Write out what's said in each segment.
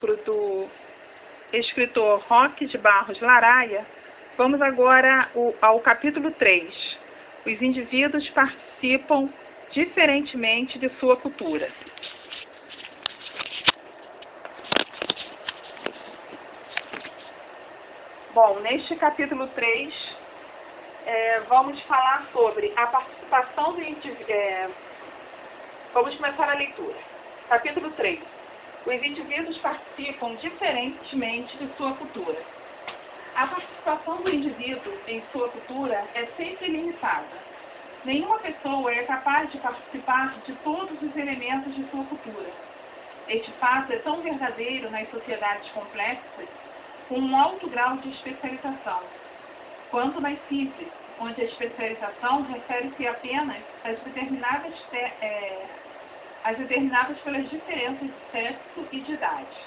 livro do escritor Roque de Barros Laraia, vamos agora ao capítulo 3. Os indivíduos participam diferentemente de sua cultura. Bom, neste capítulo 3, vamos falar sobre a participação do indivíduo. Vamos começar a leitura. Capítulo 3. Os indivíduos participam diferentemente de sua cultura. A participação do indivíduo em sua cultura é sempre limitada. Nenhuma pessoa é capaz de participar de todos os elementos de sua cultura. Este fato é tão verdadeiro nas sociedades complexas, com um alto grau de especialização, quanto nas simples, onde a especialização refere-se apenas às determinadas pelas diferenças de sexo e de idade,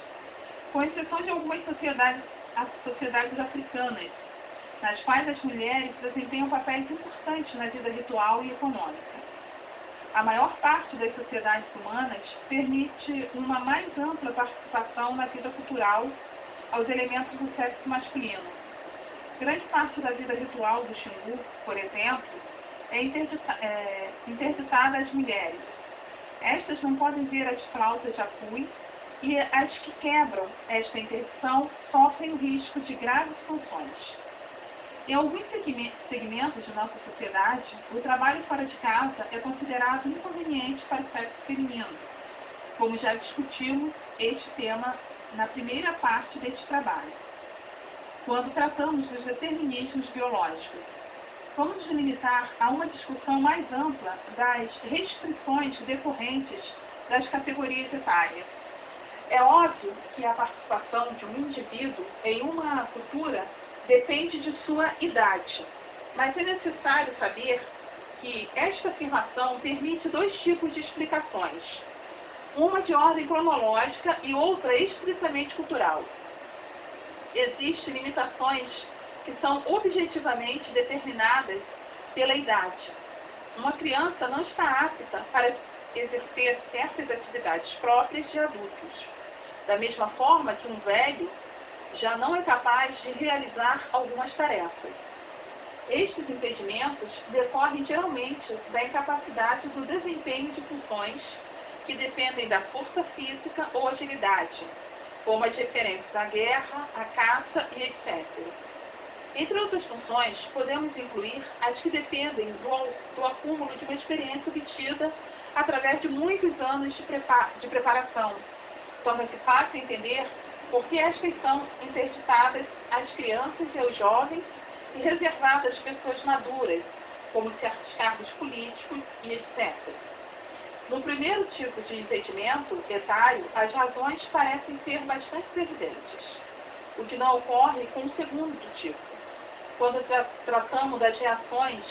com exceção de algumas sociedades africanas, nas quais as mulheres desempenham papéis importantes na vida ritual e econômica. A maior parte das sociedades humanas permite uma mais ampla participação na vida cultural aos elementos do sexo masculino. Grande parte da vida ritual do Xingu, por exemplo, é interditada às mulheres. Estas não podem ver as flautas de apui e as que quebram esta interdição sofrem o risco de graves sanções. Em alguns segmentos de nossa sociedade, o trabalho fora de casa é considerado inconveniente para o sexo feminino, como já discutimos este tema na primeira parte deste trabalho, quando tratamos dos determinismos biológicos. Vamos nos limitar a uma discussão mais ampla das restrições decorrentes das categorias etárias. É óbvio que a participação de um indivíduo em uma cultura depende de sua idade, mas é necessário saber que esta afirmação permite dois tipos de explicações, uma de ordem cronológica e outra estritamente cultural. Existem limitações que são objetivamente determinadas pela idade. Uma criança não está apta para exercer certas atividades próprias de adultos, da mesma forma que um velho já não é capaz de realizar algumas tarefas. Estes impedimentos decorrem geralmente da incapacidade do desempenho de funções que dependem da força física ou agilidade, como as referentes à guerra, à caça e etc. Entre outras funções, podemos incluir as que dependem do acúmulo de uma experiência obtida através de muitos anos de preparação. Torna-se fácil entender por que estas são interditadas às crianças e aos jovens e reservadas às pessoas maduras, como certos cargos políticos e etc. No primeiro tipo de impedimento etário, as razões parecem ser bastante evidentes, o que não ocorre com o segundo tipo, quando tratamos das reações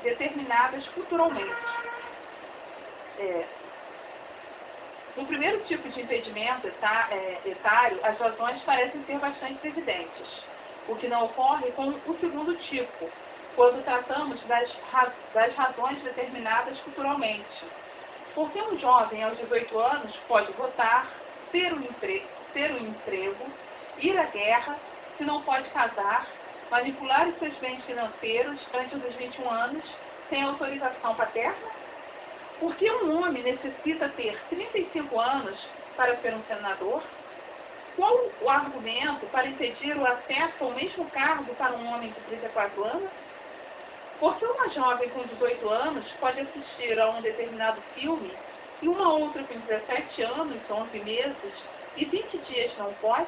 determinadas culturalmente. No primeiro tipo de impedimento etário, as razões parecem ser bastante evidentes, o que não ocorre com o segundo tipo, quando tratamos das razões determinadas culturalmente. Porque um jovem aos 18 anos pode votar, ter um emprego, ir à guerra, se não pode casar, manipular os seus bens financeiros antes dos 21 anos, sem autorização paterna? Por que um homem necessita ter 35 anos para ser um senador? Qual o argumento para impedir o acesso ao mesmo cargo para um homem de 34 anos? Por que uma jovem com 18 anos pode assistir a um determinado filme e uma outra com 17 anos, 11 meses e 20 dias não pode?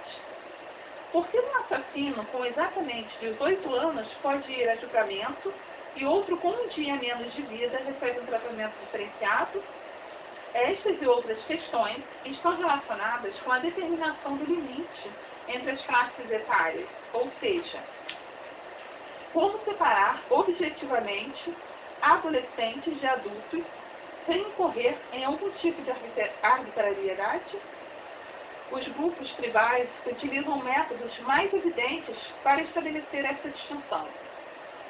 Por que um assassino com exatamente 18 anos pode ir a julgamento e outro com um dia menos de vida recebe um tratamento diferenciado? Estas e outras questões estão relacionadas com a determinação do limite entre as classes etárias, ou seja, como separar objetivamente adolescentes de adultos sem incorrer em algum tipo de arbitrariedade? Os grupos tribais utilizam métodos mais evidentes para estabelecer essa distinção.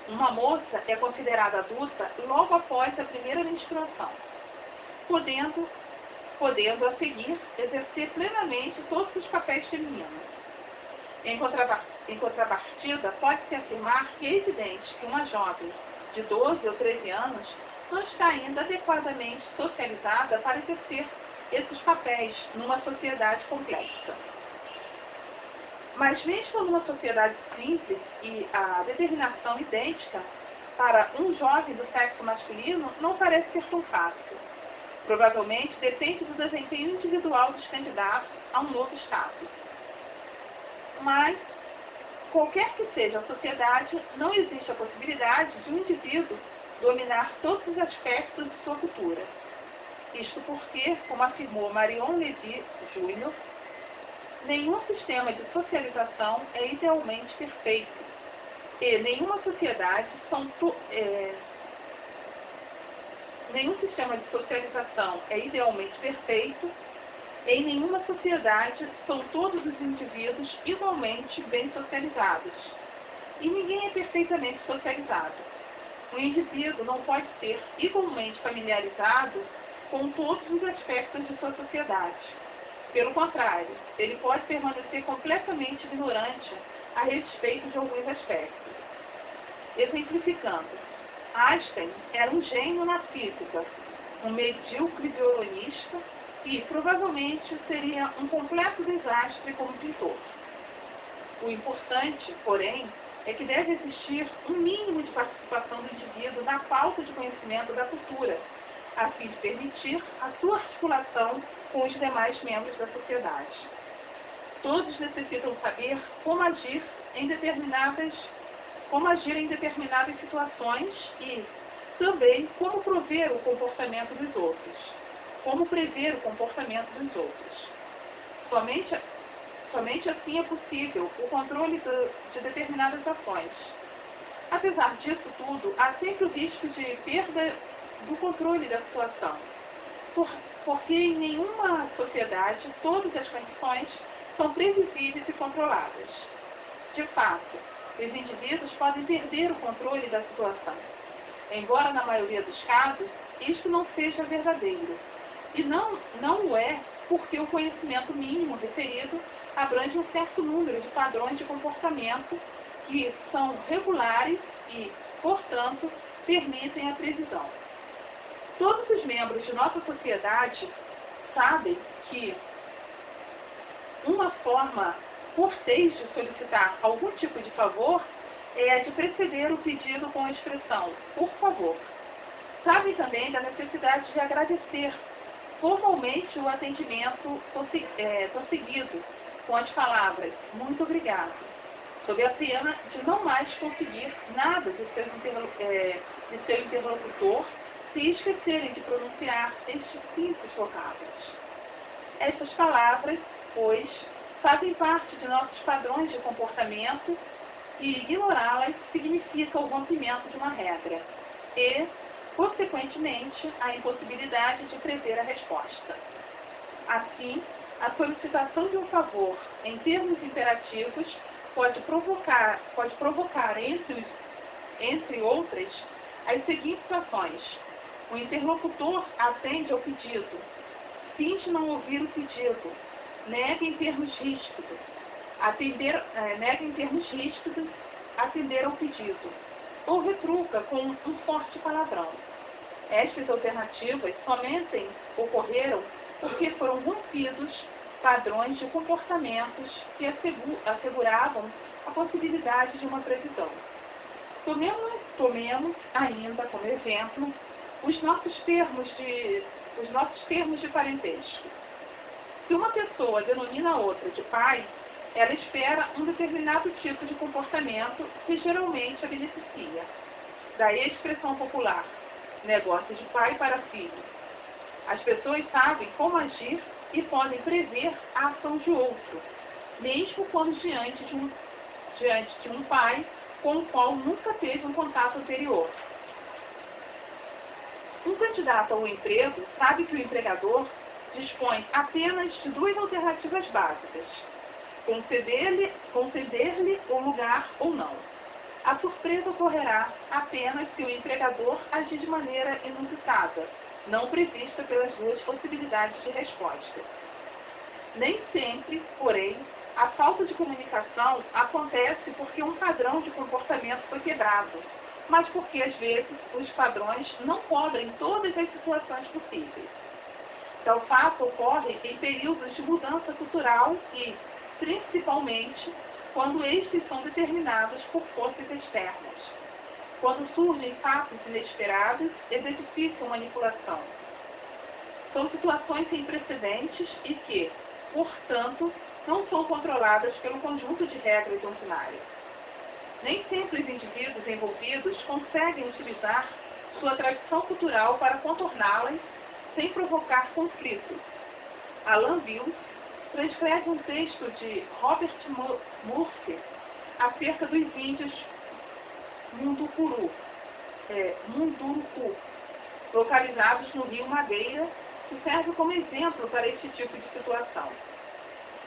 Uma moça é considerada adulta logo após a primeira menstruação, podendo podendo, a seguir, exercer plenamente todos os papéis femininos. Em contrapartida, pode-se afirmar que é evidente que uma jovem de 12 ou 13 anos não está ainda adequadamente socializada para exercer esses papéis numa sociedade complexa. Mas mesmo numa sociedade simples e a determinação idêntica para um jovem do sexo masculino não parece ser tão fácil. Provavelmente depende do desempenho individual dos candidatos a um novo status. Mas, qualquer que seja a sociedade, não existe a possibilidade de um indivíduo dominar todos os aspectos de sua cultura. Isto porque, como afirmou Marion Levy Jr., nenhum sistema de socialização é idealmente perfeito e nenhum sistema de socialização é idealmente perfeito. Em nenhuma sociedade são todos os indivíduos igualmente bem socializados. E ninguém é perfeitamente socializado. O indivíduo não pode ser igualmente familiarizado com todos os aspectos de sua sociedade. Pelo contrário, ele pode permanecer completamente ignorante a respeito de alguns aspectos. Exemplificando, Einstein era um gênio na física, um medíocre violonista e provavelmente seria um completo desastre como pintor. O importante, porém, é que deve existir um mínimo de participação do indivíduo na falta de conhecimento da cultura, a fim de permitir a sua articulação com os demais membros da sociedade. Todos necessitam saber como agir em determinadas situações e também como prever o comportamento dos outros. Somente assim é possível o controle de determinadas ações. Apesar disso tudo, há sempre o risco de perda do controle da situação, porque em nenhuma sociedade todas as condições são previsíveis e controladas. De fato, os indivíduos podem perder o controle da situação, embora na maioria dos casos isto não seja verdadeiro. E não o é porque o conhecimento mínimo referido abrange um certo número de padrões de comportamento que são regulares e, portanto, permitem a previsão. Todos os membros de nossa sociedade sabem que uma forma cortês de solicitar algum tipo de favor é a de preceder o pedido com a expressão "por favor". Sabem também da necessidade de agradecer formalmente o atendimento conseguido com as palavras "muito obrigado", sob a pena de não mais conseguir nada de seu interlocutor se esquecerem de pronunciar estes simples vocábulos. Estas palavras, pois, fazem parte de nossos padrões de comportamento e ignorá-las significa o rompimento de uma regra e, consequentemente, a impossibilidade de prever a resposta. Assim, a solicitação de um favor em termos imperativos pode provocar entre outras, as seguintes ações. O interlocutor atende ao pedido, finge não ouvir o pedido, nega em termos ríspidos, atender ao pedido, ou retruca com um forte palavrão. Estas alternativas somente ocorreram porque foram rompidos padrões de comportamentos que asseguravam a possibilidade de uma previsão. Tomemos ainda como exemplo os nossos termos de parentesco. Se uma pessoa denomina a outra de pai, ela espera um determinado tipo de comportamento que geralmente a beneficia. Daí a expressão popular, negócio de pai para filho. As pessoas sabem como agir e podem prever a ação de outro, mesmo quando diante de um pai com o qual nunca teve um contato anterior. Um candidato ao emprego sabe que o empregador dispõe apenas de duas alternativas básicas: conceder-lhe o lugar ou não. A surpresa ocorrerá apenas se o empregador agir de maneira inusitada, não prevista pelas duas possibilidades de resposta. Nem sempre, porém, a falta de comunicação acontece porque um padrão de comportamento foi quebrado, mas porque, às vezes, os padrões não cobrem todas as situações possíveis. Tal fato ocorre em períodos de mudança cultural e, principalmente, quando estes são determinados por forças externas, quando surgem fatos inesperados e de difícil manipulação. São situações sem precedentes e que, portanto, não são controladas pelo conjunto de regras ordinárias. Nem sempre os indivíduos envolvidos conseguem utilizar sua tradição cultural para contorná-las sem provocar conflitos. Alain Wills transcreve um texto de Robert Murphy acerca dos índios Munduruku, localizados no rio Madeira, que serve como exemplo para este tipo de situação.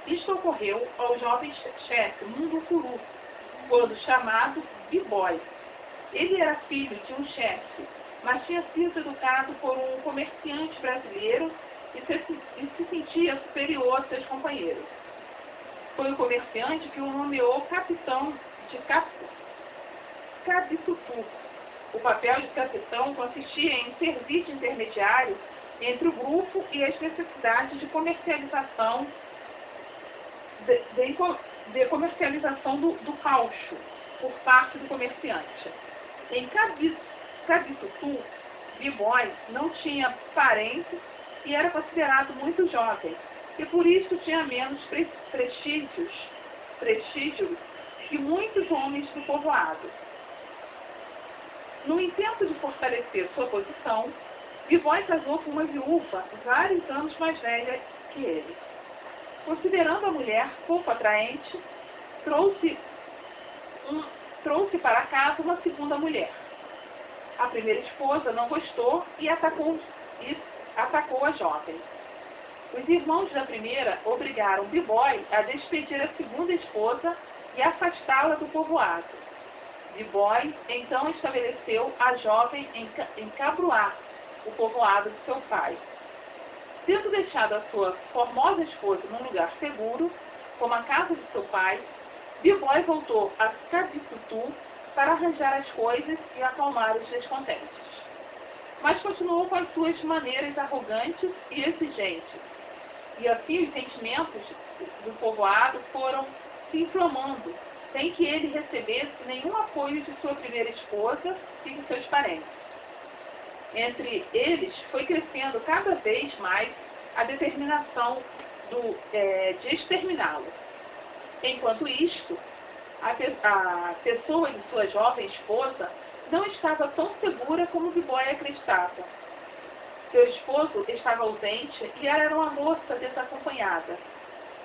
Isto ocorreu ao jovem chefe Mundukuru, quando chamado B-Boy. Ele era filho de um chefe, mas tinha sido educado por um comerciante brasileiro e se sentia superior a seus companheiros. Foi o comerciante que o nomeou capitão de Cabitutu. O papel de capitão consistia em servir de intermediário entre o grupo e as necessidades de comercialização de comercialização do caucho por parte do comerciante. Em Cabitutu, B-Boy não tinha parentes e era considerado muito jovem, e por isso tinha menos prestígio que muitos homens do povoado. No intento de fortalecer sua posição, B-Boy casou com uma viúva vários anos mais velha que ele. Considerando a mulher pouco atraente, trouxe para casa uma segunda mulher. A primeira esposa não gostou e atacou a jovem. Os irmãos da primeira obrigaram B-Boy a despedir a segunda esposa e afastá-la do povoado. B-Boy então estabeleceu a jovem em Cabruá, o povoado de seu pai. Tendo deixado a sua formosa esposa num lugar seguro, como a casa de seu pai, B-Boy voltou a Cabitutu para arranjar as coisas e acalmar os descontentes. Mas continuou com as suas maneiras arrogantes e exigentes, e assim os sentimentos do povoado foram se inflamando, sem que ele recebesse nenhum apoio de sua primeira esposa e de seus parentes. Entre eles foi crescendo cada vez mais a determinação de exterminá-lo. Enquanto isto, a pessoa de sua jovem esposa não estava tão segura como B-Boy acreditava. Seu esposo estava ausente e ela era uma moça desacompanhada.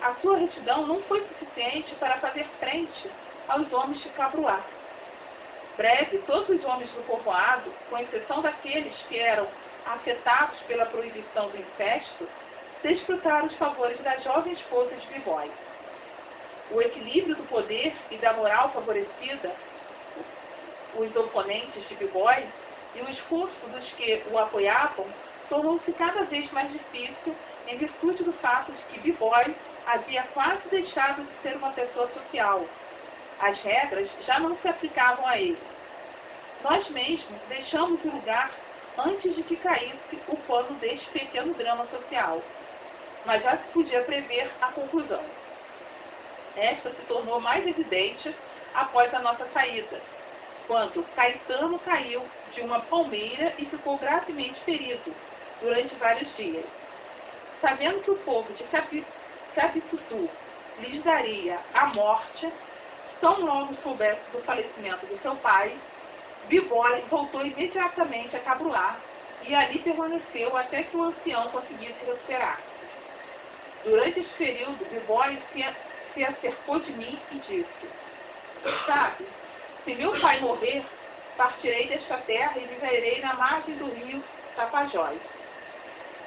A sua retidão não foi suficiente para fazer frente aos homens de Cabruá. Breve, todos os homens do povoado, com exceção daqueles que eram afetados pela proibição do incesto, desfrutaram os favores da jovem esposa de B-Boy. O equilíbrio do poder e da moral favorecida os oponentes de B-Boy e o esforço dos que o apoiavam tornou-se cada vez mais difícil em virtude do fato de que B-Boy havia quase deixado de ser uma pessoa social. As regras já não se aplicavam a ele. Nós mesmos deixamos o lugar antes de que caísse o pano deste pequeno drama social. Mas já se podia prever a conclusão. Esta se tornou mais evidente após a nossa saída, quando Caetano caiu de uma palmeira e ficou gravemente ferido durante vários dias. Sabendo que o povo de Cabitutu lhes daria a morte, tão logo soubesse do falecimento de seu pai, B-Boy voltou imediatamente a Cabruá e ali permaneceu até que o ancião conseguisse recuperar. Durante esse período, B-Boy se acercou de mim e disse: "Sabe, se meu pai morrer, partirei desta terra e viverei na margem do rio Tapajós."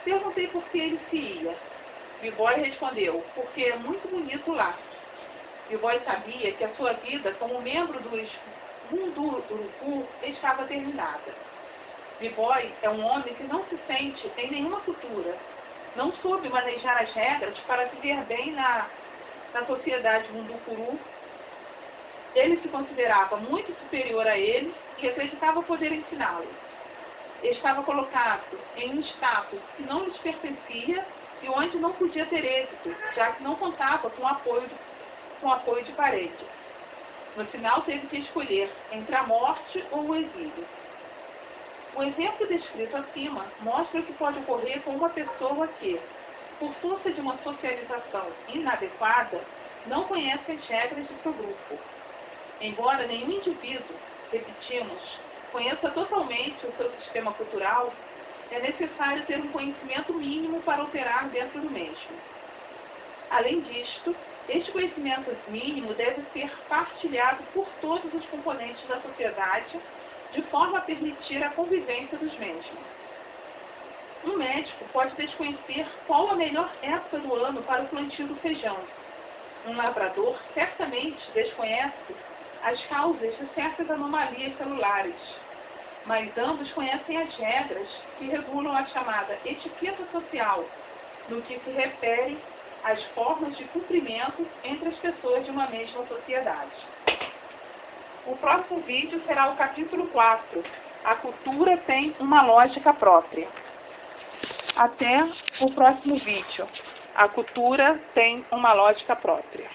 Perguntei por que ele se ia. B-Boy respondeu: "Porque é muito bonito lá." B-Boy sabia que a sua vida como membro dos Munduruku estava terminada. B-boy é um homem que não se sente em nenhuma cultura, não soube manejar as regras para viver bem na sociedade Mundukuru. Ele se considerava muito superior a eles e acreditava poder ensiná-los. Estava colocado em um status que não lhes pertencia e onde não podia ter êxito, já que não contava com apoio de parede. No final, teve que escolher entre a morte ou o exílio. O exemplo descrito acima mostra o que pode ocorrer com uma pessoa que, por força de uma socialização inadequada, não conhece as regras de seu grupo. Embora nenhum indivíduo, repetimos, conheça totalmente o seu sistema cultural, é necessário ter um conhecimento mínimo para operar dentro do mesmo. Além disto, este conhecimento mínimo deve ser partilhado por todos os componentes da sociedade, de forma a permitir a convivência dos mesmos. Um médico pode desconhecer qual a melhor época do ano para o plantio do feijão. Um lavrador certamente desconhece as causas de certas anomalias celulares, mas ambos conhecem as regras que regulam a chamada etiqueta social, no que se refere às formas de cumprimento entre as pessoas de uma mesma sociedade. O próximo vídeo será o capítulo 4. A cultura tem uma lógica própria. Até o próximo vídeo. A cultura tem uma lógica própria.